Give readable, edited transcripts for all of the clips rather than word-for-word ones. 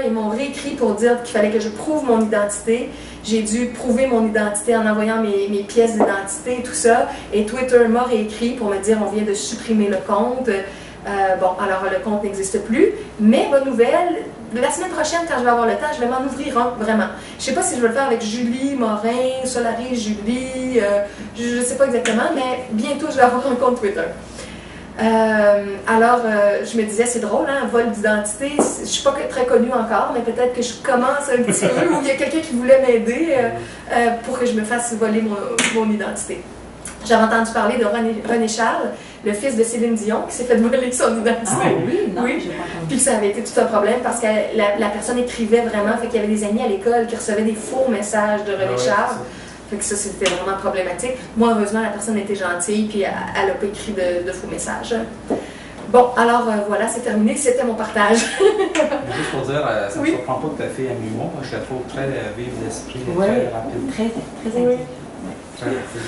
ils m'ont réécrit pour dire qu'il fallait que je prouve mon identité. J'ai dû prouver mon identité en envoyant mes pièces d'identité et tout ça. Et Twitter m'a réécrit pour me dire on vient de supprimer le compte. Bon, alors le compte n'existe plus. Mais bonne nouvelle, la semaine prochaine, quand je vais avoir le temps, je vais m'en ouvrir un, vraiment. Je ne sais pas si je vais le faire avec Julie Morin, Solaris Julie, je ne sais pas exactement, mais bientôt je vais avoir un compte Twitter. Alors, je me disais, c'est drôle, hein, vol d'identité, je ne suis pas très connue encore, mais peut-être que je commence un petit peu, ou il y a quelqu'un qui voulait m'aider pour que je me fasse voler mon identité. J'avais entendu parler de René Charles, le fils de Céline Dion, qui s'est fait voler son identité. Ah oui, non, oui. j'ai pas entendu. Puis ça avait été tout un problème parce que la personne écrivait vraiment, fait qu'il y avait des amis à l'école qui recevaient des faux messages de René Charles. Fait que ça, c'était vraiment problématique. Moi, heureusement, la personne était gentille, puis elle n'a pas écrit de faux messages. Bon, alors voilà, c'est terminé. C'était mon partage. Juste pour dire, ça ne me surprend pas que ta fille aime l'humour. Je la trouve très vive d'esprit, très rapide. Très Oui. Très rapide.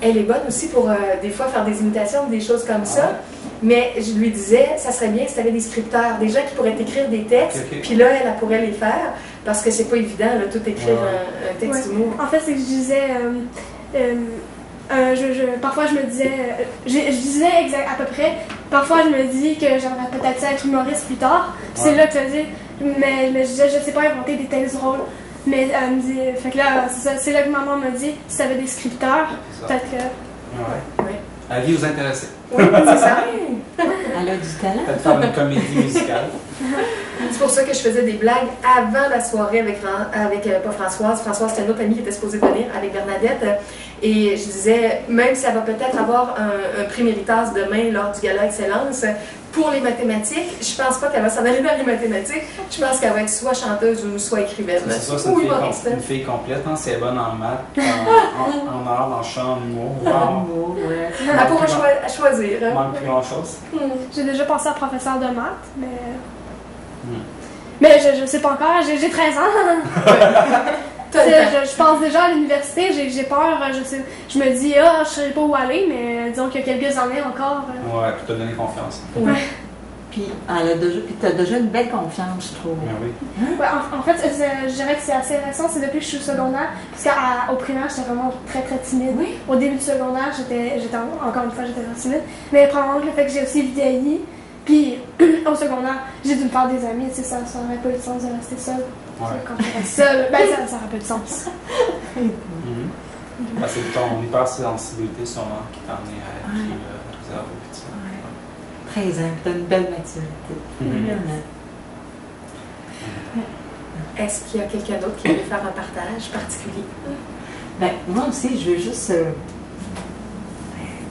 Elle est bonne aussi pour des fois faire des imitations, des choses comme ça. Mais je lui disais, ça serait bien si tu avais des scripteurs, des gens qui pourraient écrire des textes, puis là, elle pourrait les faire, parce que c'est pas évident, là, tout écrire un texte humour. En fait, c'est que je disais, parfois je me disais, je disais à peu près, parfois je me dis que j'aimerais peut-être être humoriste plus tard. C'est là que tu as dit, mais je disais, je sais pas inventer des textes drôles. Mais elle me dit, fait que là, c'est là que maman m'a dit, si tu avais des scripteurs, peut-être que. Ouais. Elle vit aux intéressés. Oui, c'est ça. Elle a du talent. Peut-être faire une comédie musicale. C'est pour ça que je faisais des blagues avant la soirée avec pas Françoise. Françoise, c'était une autre amie qui était supposée venir avec Bernadette. Et je disais, même si elle va peut-être avoir un prix Méritas demain lors du Gala Excellence, pour les mathématiques, je pense pas qu'elle va s'en aller dans les mathématiques. Je pense qu'elle va être soit chanteuse ou soit écrivaine. C'est ça, c'est une fille complète, hein? Si elle est bonne en maths, en art, en chant, en humour. Wow. Elle pourra choisir. Il manque plus grand-chose. J'ai déjà pensé à professeur de maths, mais... Mais je sais pas encore, j'ai 13 ans. Je pense déjà à l'université, j'ai peur, je me dis, je sais pas où aller, mais disons qu'il y a quelques années encore. Ouais, puis t'as donné confiance. Ouais. Puis tu as déjà une belle confiance, je trouve. Oui. Ouais, en fait, je dirais que c'est assez récent, c'est depuis que je suis au secondaire, parce qu'au primaire, j'étais vraiment très très timide. Oui. Au début du secondaire, encore une fois, j'étais très timide, mais probablement que le fait que j'ai aussi vieilli, puis au secondaire, j'ai dû me faire des amis, ça n'aurait pas eu de sens de rester seule. Ouais. Quand je reste seule, ben ça n'aurait pas de sens. C'est ton hypersensibilité sûrement qui t'a amené à être réservé. 13 ans, tu as une belle maturité. Est-ce qu'il y a quelqu'un d'autre qui veut faire un partage particulier? Ben, moi aussi, je veux juste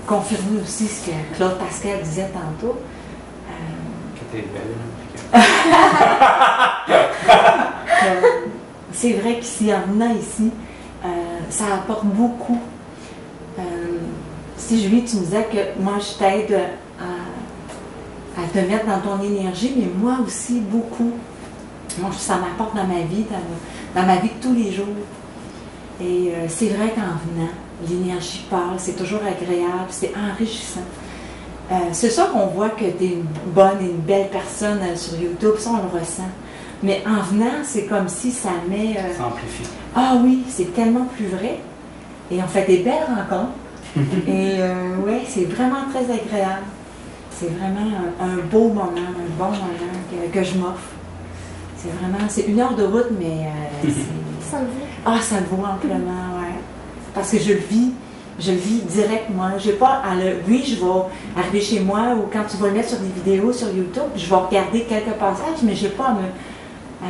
confirmer aussi ce que Claude Pascal disait tantôt. Que t'es belle. C'est vrai qu'ici, en venant ici, ça apporte beaucoup. Si Julie, tu me disais que moi, je t'aide à te mettre dans ton énergie, mais moi aussi, beaucoup. Moi, ça m'apporte dans ma vie, dans ma vie de tous les jours. Et c'est vrai qu'en venant, l'énergie passe, c'est toujours agréable, c'est enrichissant. C'est ça qu'on voit que tu es une bonne et une belle personne sur YouTube, ça on le ressent. Mais en venant, c'est comme si ça met... Ça amplifie. Ah oui, c'est tellement plus vrai. Et on fait des belles rencontres. Et oui, c'est vraiment très agréable. C'est vraiment un beau moment, un bon moment que je m'offre. C'est 1 heure de route, mais Ça le vaut. Ah, ça le vaut amplement, ouais. Parce que je le vis direct, moi. J'ai pas à le... Oui, je vais arriver chez moi ou quand tu vas le mettre sur des vidéos sur YouTube, je vais regarder quelques passages, mais j'ai pas à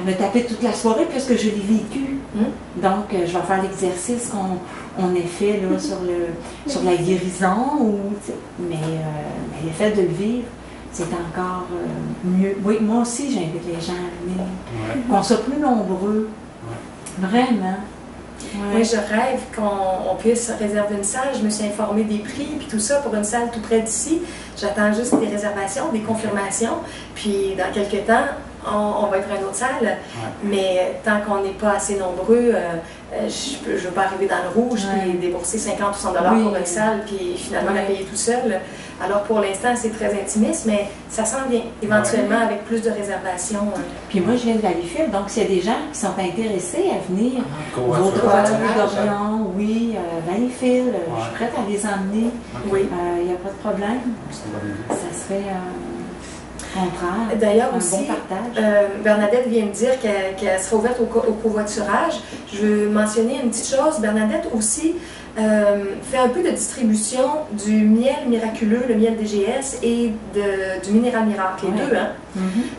me taper toute la soirée puisque je l'ai vécu. Donc, je vais faire l'exercice qu'on a fait là, sur la guérison, mais l'effet de le vivre, c'est encore mieux. Oui, moi aussi, j'invite les gens à venir. Qu'on soit plus nombreux. Vraiment. Moi, je rêve qu'on puisse réserver une salle. Je me suis informée des prix puis tout ça pour une salle tout près d'ici. J'attends juste des réservations, des confirmations. Puis, dans quelques temps, on va être à une autre salle. Mais tant qu'on n'est pas assez nombreux, je ne veux pas arriver dans le rouge et débourser 50 ou 100 $ pour une salle, puis finalement la payer tout seul. Alors pour l'instant, c'est très intimiste, mais ça s'en vient éventuellement avec plus de réservations. Puis moi, je viens de Valleyfield, donc s'il y a des gens qui sont intéressés à venir, Vaudreuil, oui, Valleyfield, je suis prête à les emmener. Oui. Il n'y a pas de problème. Ça serait contraire. D'ailleurs un aussi, bon partage. Bernadette vient de dire qu'elle sera ouverte au covoiturage. Je veux mentionner une petite chose. Bernadette aussi fait un peu de distribution du miel miraculeux, le miel DGS, et du minéral miracle, les deux. Hein?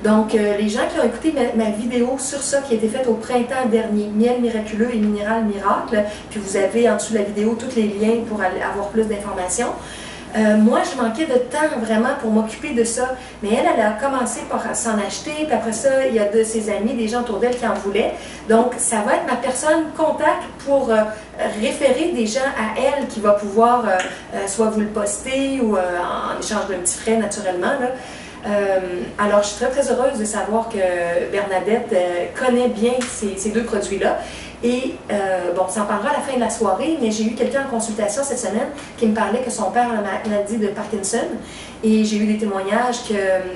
Donc, les gens qui ont écouté ma vidéo sur ça, qui a été faite au printemps dernier, miel miraculeux et minéral miracle, puis vous avez en dessous de la vidéo tous les liens pour avoir plus d'informations. Moi, je manquais de temps vraiment pour m'occuper de ça, mais elle a commencé par s'en acheter, puis après ça, il y a de ses amis, des gens autour d'elle qui en voulaient. Donc, ça va être ma personne contact pour référer des gens à elle qui va pouvoir soit vous le poster ou en échange d'un petit frais naturellement, là. Alors, je suis très, très heureuse de savoir que Bernadette connaît bien ces deux produits-là. Et bon, on s'en parlera à la fin de la soirée, mais j'ai eu quelqu'un en consultation cette semaine qui me parlait que son père a la maladie de Parkinson. Et j'ai eu des témoignages que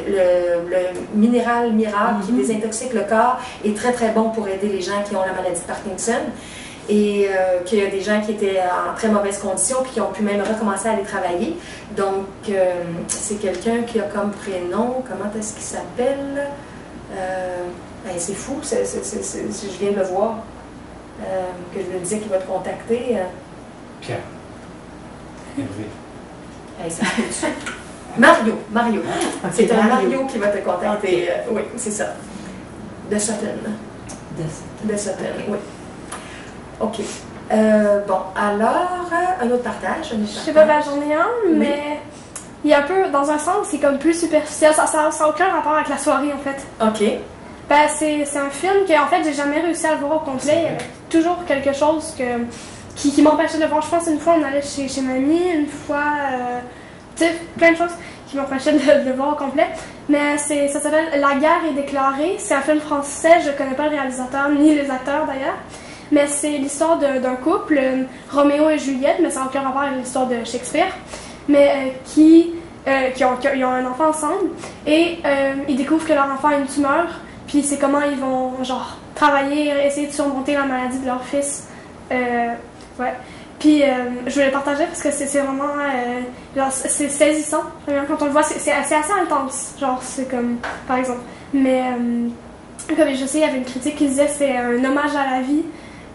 le minéral miracle qui désintoxique le corps est très, très bon pour aider les gens qui ont la maladie de Parkinson. Et qu'il y a des gens qui étaient en très mauvaise condition puis qui ont pu même recommencer à aller travailler. Donc, c'est quelqu'un qui a comme prénom, comment est-ce qu'il s'appelle? C'est fou, je viens de le voir, que je lui disais qu'il va te contacter. Pierre. Hervé. Mario. C'est un Mario. Mario qui va te contacter. Oui, c'est ça. De Sutton. De Sutton, oui. OK. Bon, alors, un autre partage. Je sais pas, j'en ai un, mais il y a un peu, dans un sens, c'est comme plus superficiel. Ça n'a aucun rapport avec la soirée, en fait. OK. Ben, c'est un film que, en fait, j'ai jamais réussi à le voir au complet. Il y avait toujours quelque chose qui m'empêchait de le voir. Je pense une fois, on allait chez mamie, une fois, tu sais, plein de choses qui m'empêchaient de le voir au complet. Mais ça s'appelle La guerre est déclarée. C'est un film français, je connais pas le réalisateur, ni les acteurs d'ailleurs. Mais c'est l'histoire d'un couple, Roméo et Juliette, mais ça n'a aucun rapport avec l'histoire de Shakespeare, mais qui ont un enfant ensemble. Et ils découvrent que leur enfant a une tumeur, puis c'est comment ils vont, genre, travailler, essayer de surmonter la maladie de leur fils. Ouais. Puis je voulais le partager parce que c'est vraiment, genre, c'est saisissant. Quand on le voit, c'est assez intense, genre, c'est comme, par exemple. Mais, comme je sais, il y avait une critique qui disait que c'est un hommage à la vie.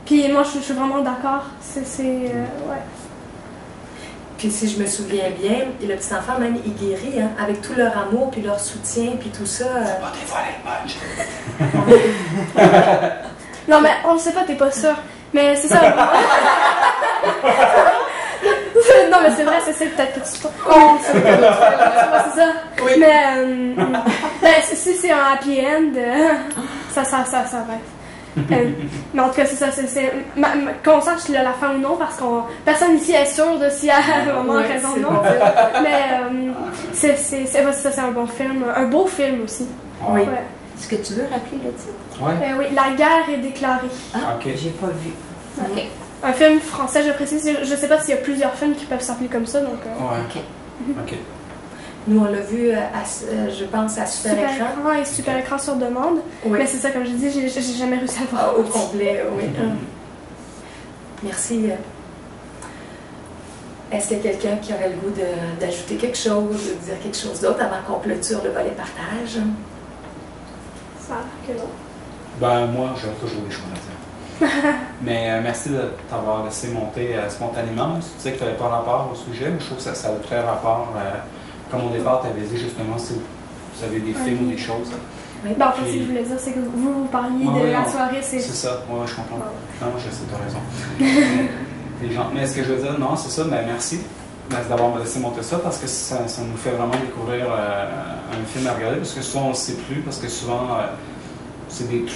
Puis moi, je suis vraiment d'accord. Ouais. Puis si je me souviens bien, le petit enfant même, il guérit, hein, avec tout leur amour, puis leur soutien, puis tout ça. Faut pas dévoiler le punch. Non, mais on le sait pas, t'es pas sûr. Mais c'est ça. Non, mais c'est vrai, c'est peut-être que tu c'est ça. Oui. Mais si c'est un happy end, ça va être. Mais en tout cas, c'est ça. Qu'on sache la fin ou non, parce que personne ici est sûr de s'il y a vraiment raison ou non. Bon. Mais c'est un bon film, un beau film aussi. Oui. Ouais. Est-ce que tu veux rappeler le titre? Ouais. Oui, La guerre est déclarée. Ah, OK. J'ai pas vu. Ok. Un film français, je précise. Je sais pas s'il y a plusieurs films qui peuvent s'appeler comme ça, donc. Ouais. OK. Nous, on l'a vu, je pense, à Super Écran. Et Super Écran sur demande. Oui. Mais c'est ça, comme je dis, j'ai jamais réussi à le voir. Au complet, oui. Merci. Est-ce qu'il y a quelqu'un qui aurait le goût d'ajouter quelque chose, de dire quelque chose d'autre avant qu'on clôture le volet partage? Ça a l'air que non. Ben, moi, j'ai toujours des choses à dire. Mais merci de t'avoir laissé monter spontanément. Tu disais que tu n'avais pas rapport au sujet, mais je trouve que ça a très rapport. Comme au départ, tu avais dit justement si vous avez des films ou des choses. Oui. Ben, en fait, ce que je voulais dire, c'est que vous parliez de la soirée, c'est. C'est ça, oui, je comprends. Non, je sais, tu as raison. Mais ce que je veux dire, non, c'est ça, ben merci d'avoir me laissé monter ça parce que ça nous fait vraiment découvrir un film à regarder parce que souvent on ne sait plus, parce que souvent c'est des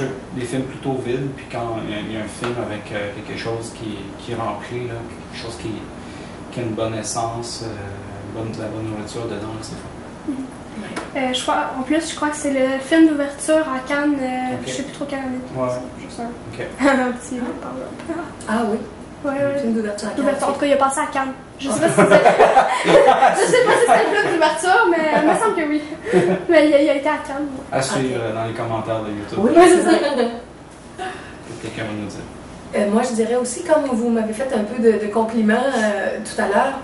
films plutôt vides, puis quand il y a un film avec quelque chose qui est rempli, là, quelque chose qui a une bonne essence, de la bonne nourriture dedans, c'est fun. Je crois, en plus, je crois que c'est le film d'ouverture à Cannes. Je sais plus trop quelle année. Ouais. Juste un, Ok. un petit par-là. Ah oui, Ouais, le film d'ouverture à D'ouverture. En Cannes. tout cas, il a passé à Cannes. Je sais pas si c'était. Je sais pas si c'était le film d'ouverture, mais il me semble que oui. Mais il a été à Cannes. À suivre dans les commentaires de YouTube. Oui. Ouais, c'est ça. Quelqu'un va nous dire. Moi, je dirais aussi, comme vous m'avez fait un peu de compliments tout à l'heure,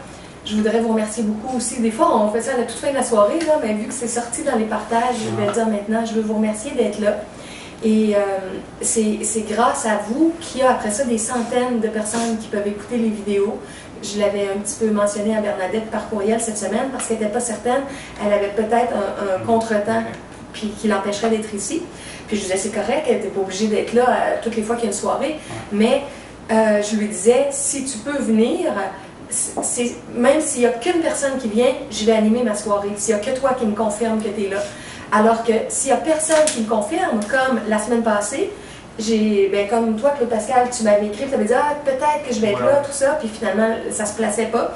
je voudrais vous remercier beaucoup aussi. Des fois, on fait ça à la toute fin de la soirée, là, mais vu que c'est sorti dans les partages, je vais le dire maintenant, je veux vous remercier d'être là. Et c'est grâce à vous qu'il y a après ça des centaines de personnes qui peuvent écouter les vidéos. Je l'avais un petit peu mentionné à Bernadette par courriel cette semaine parce qu'elle n'était pas certaine. Elle avait peut-être un contretemps puis qui l'empêcherait d'être ici. Puis je disais, c'est correct, elle n'était pas obligée d'être là toutes les fois qu'il y a une soirée. Mais je lui disais, si tu peux venir, même s'il n'y a qu'une personne qui vient, je vais animer ma soirée. S'il n'y a que toi qui me confirme que tu es là. Alors que s'il n'y a personne qui me confirme, comme la semaine passée, comme toi, Claude Pascal, tu m'avais écrit, tu avais dit, ah, peut-être que je vais être là, tout ça, puis finalement, ça ne se plaçait pas.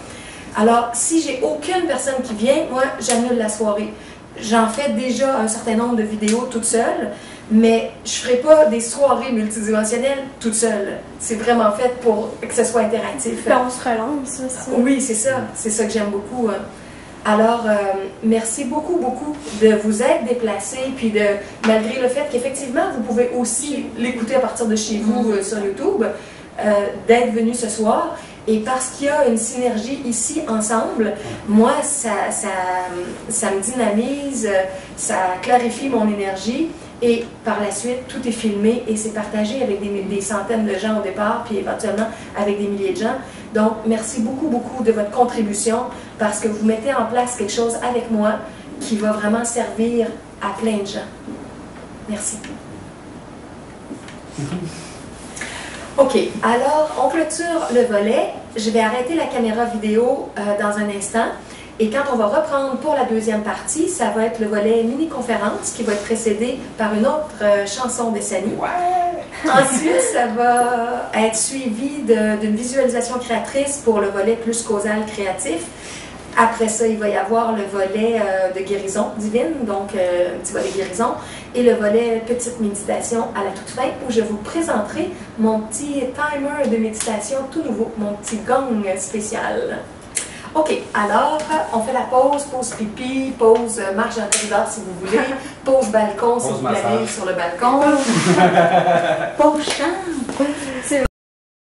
Alors, si j'ai aucune personne qui vient, moi, j'annule la soirée. J'en fais déjà un certain nombre de vidéos toute seule, mais je ne ferai pas des soirées multidimensionnelles toute seule. C'est vraiment fait pour que ce soit interactif. Puis on se relance aussi. Oui, c'est ça que j'aime beaucoup. Alors, merci beaucoup, beaucoup de vous être déplacés, puis malgré le fait qu'effectivement, vous pouvez aussi l'écouter à partir de chez vous sur YouTube, d'être venu ce soir. Et parce qu'il y a une synergie ici ensemble, moi, ça me dynamise, ça clarifie mon énergie. Et par la suite, tout est filmé et c'est partagé avec des centaines de gens au départ, puis éventuellement avec des milliers de gens. Donc, merci beaucoup, beaucoup de votre contribution parce que vous mettez en place quelque chose avec moi qui va vraiment servir à plein de gens. Merci. OK, alors on clôture le volet. Je vais arrêter la caméra vidéo dans un instant. Et quand on va reprendre pour la deuxième partie, ça va être le volet mini-conférence qui va être précédé par une autre chanson d'Essani. Ouais. Ensuite, ça va être suivi d'une visualisation créatrice pour le volet plus causal créatif. Après ça, il va y avoir le volet de guérison divine, donc un petit volet guérison, et le volet petite méditation à la toute fin où je vous présenterai mon petit timer de méditation tout nouveau, mon petit gong spécial. OK, alors, on fait la pause pipi, pause marche dans le corridor si vous voulez, pause balcon si vous voulez aller sur le balcon. Pause chant.